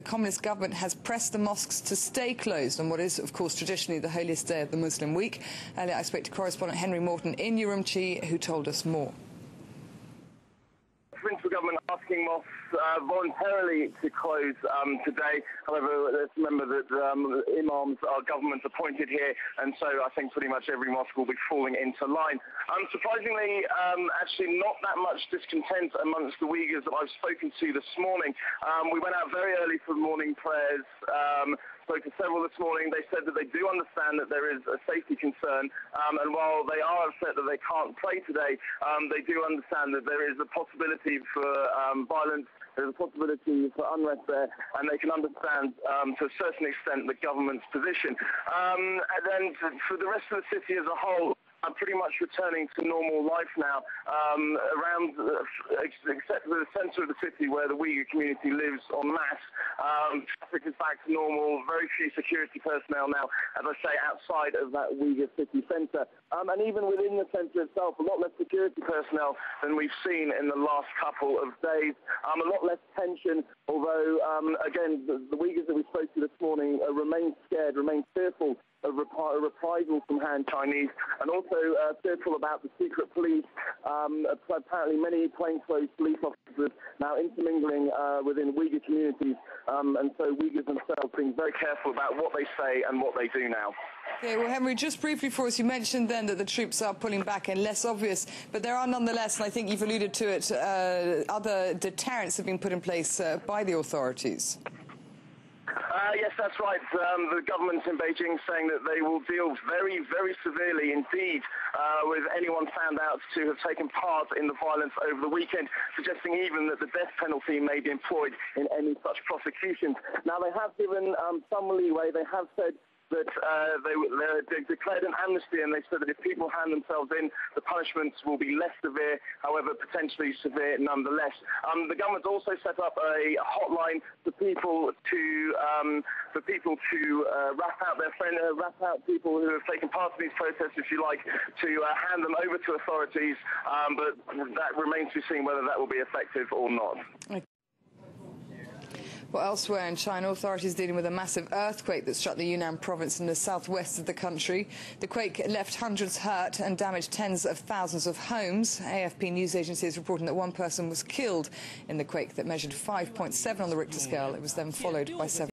The Communist government has pressed the mosques to stay closed on what is, of course, traditionally the holiest day of the Muslim week. Earlier I spoke to correspondent Henry Morton in Urumqi, who told us more. The provincial government asking mosques voluntarily to close today. However, let's remember that imams are government appointed here, and so I think pretty much every mosque will be falling into line. Surprisingly, actually not that much discontent amongst the Uyghurs that I've spoken to this morning. We went out very early for morning prayers. Spoke to several this morning. They said that they do understand that there is a safety concern, and while they are upset that they can't pray today, they do understand that there is a possibility for violence, there's a possibility for unrest there, and they can understand to a certain extent the government's position. And then for the rest of the city as a whole, I'm pretty much returning to normal life now, except for the centre of the city where the Uighur community lives en masse. Traffic is back to normal, very few security personnel now, as I say, outside of that Uighur city centre. And even within the centre itself, a lot less security personnel than we've seen in the last couple of days. A lot less tension, although, again, the Uyghurs that we spoke to this morning remain scared, remain fearful of reprisal from Han Chinese, and also fearful about the secret police. Apparently many plainclothes police officers now intermingling within Uyghur communities, and so Uyghurs themselves being very careful about what they say and what they do now. Okay, well, Henry, just briefly for us, you mentioned then that the troops are pulling back and less obvious, but there are nonetheless, and I think you've alluded to it, other deterrents have been put in place by the authorities. Yes, that's right. The government in Beijing saying that they will deal very, very severely indeed with anyone found out to have taken part in the violence over the weekend, suggesting even that the death penalty may be employed in any such prosecutions. Now, they have given some leeway. They have said that they declared an amnesty, and they said that if people hand themselves in, the punishments will be less severe, however, potentially severe nonetheless. The government also set up a hotline for people to wrap out their friends, wrap out people who have taken part in these protests, if you like, to hand them over to authorities. But that remains to be seen whether that will be effective or not. Well, elsewhere in China, authorities dealing with a massive earthquake that struck the Yunnan province in the southwest of the country. The quake left hundreds hurt and damaged tens of thousands of homes. AFP news agency is reporting that one person was killed in the quake that measured 5.7 on the Richter scale. It was then followed by several